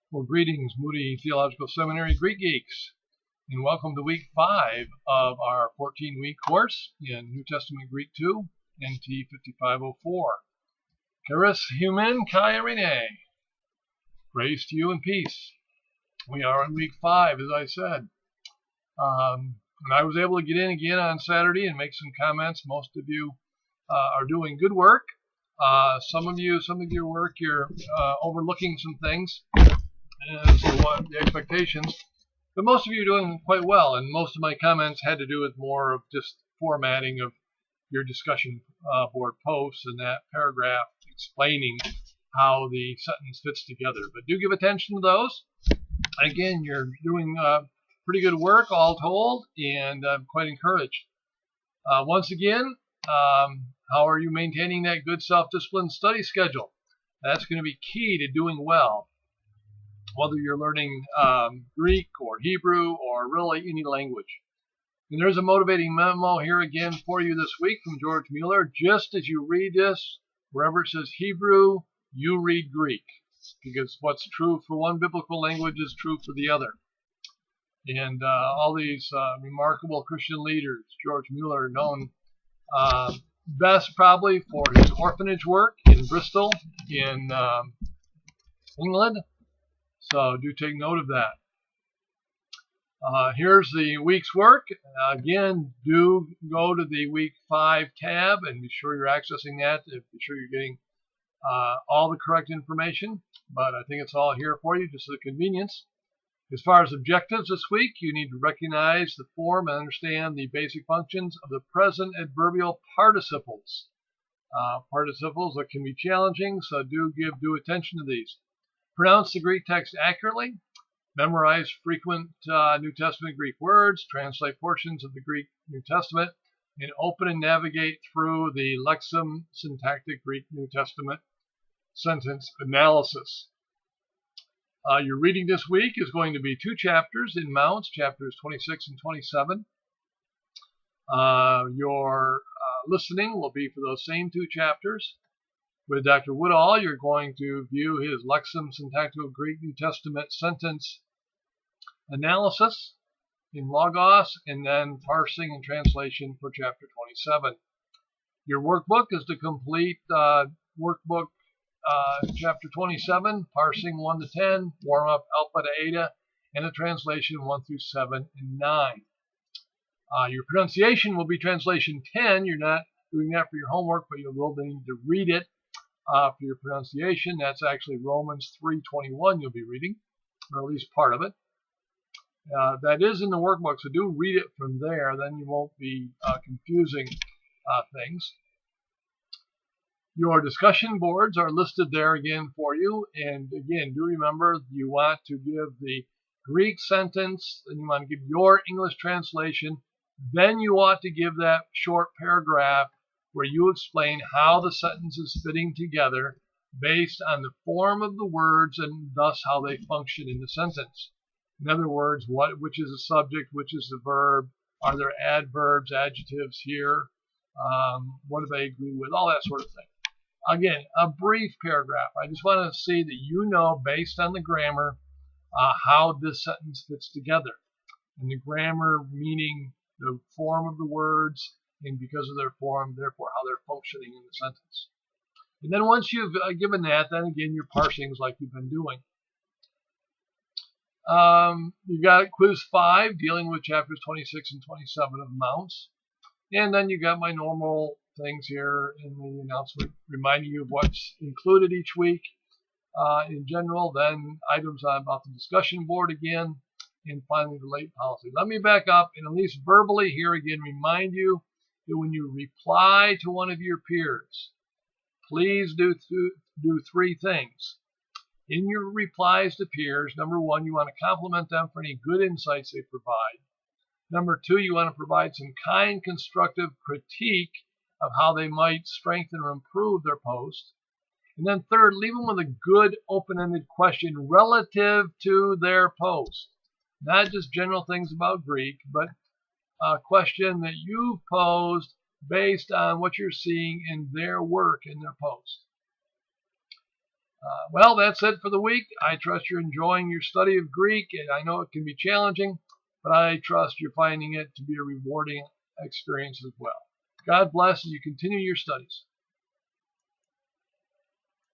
Well, greetings, Moody Theological Seminary Greek geeks, and welcome to week 5 of our 14-week course in New Testament Greek 2, NT 5504. Charis humen kai irene. Grace to you and peace. We are in week 5, as I said. And I was able to get in again on Saturday and make some comments. Most of you are doing good work. Some of your work, you're overlooking some things. As to what the expectations, but most of you are doing quite well, and most of my comments had to do with more of just formatting of your discussion board posts and that paragraph explaining how the sentence fits together. But do give attention to those. Again, you're doing pretty good work all told, and I'm quite encouraged. Once again, how are you maintaining that good self-discipline study schedule? That's going to be key to doing well, whether you're learning Greek or Hebrew or really any language. And there's a motivating memo here again for you this week from George Mueller. Just as you read this, wherever it says Hebrew, you read Greek, because what's true for one biblical language is true for the other. And all these remarkable Christian leaders, George Mueller, known best probably for his orphanage work in Bristol in England. So do take note of that. Here's the week's work. Again, do go to the week 5 tab and be sure you're accessing that. Be sure you're getting all the correct information. But I think it's all here for you, just for the convenience. As far as objectives this week, you need to recognize the form and understand the basic functions of the present adverbial participles. Participles that can be challenging, so do give due attention to these. Pronounce the Greek text accurately, memorize frequent New Testament Greek words, translate portions of the Greek New Testament, and open and navigate through the Lexem Syntactic Greek New Testament sentence analysis. Your reading this week is going to be 2 chapters in Mounts, chapters 26 and 27. Your listening will be for those same 2 chapters. With Dr. Woodall, you're going to view his Lexem Syntactical Greek New Testament sentence analysis in Logos, and then parsing and translation for chapter 27. Your workbook is the complete workbook chapter 27, parsing 1 to 10, warm up alpha to eta, and a translation 1 through 7 and 9. Your pronunciation will be translation 10. You're not doing that for your homework, but you will need to read it. For your pronunciation, that's actually Romans 3:21 you'll be reading, or at least part of it. That is in the workbook, so do read it from there. Then you won't be confusing things. Your discussion boards are listed there again for you. And again, do remember you want to give the Greek sentence, and you want to give your English translation. Then you ought to give that short paragraph where you explain how the sentence is fitting together based on the form of the words and thus how they function in the sentence. In other words, which is the subject, which is the verb, are there adverbs, adjectives here, what do they agree with, all that sort of thing. Again, a brief paragraph. I just want to see that you know, based on the grammar, how this sentence fits together. And the grammar meaning the form of the words, and because of their form, therefore how they're functioning in the sentence. And then once you've given that, then again your parsings like you've been doing. You've got quiz 5 dealing with chapters 26 and 27 of Mounts. And then you got my normal things here in the announcement reminding you of what's included each week in general. Then items about the discussion board again. And finally the late policy. Let me back up and at least verbally here again remind you that when you reply to one of your peers, please do 3 things. In your replies to peers, number 1, you want to compliment them for any good insights they provide. Number 2, you want to provide some kind, constructive critique of how they might strengthen or improve their post. And then third, leave them with a good open-ended question relative to their post. Not just general things about Greek, but a question that you've posed based on what you're seeing in their work, in their post. Well, that's it for the week. I trust you're enjoying your study of Greek, and I know it can be challenging, but I trust you're finding it to be a rewarding experience as well. God bless as you continue your studies.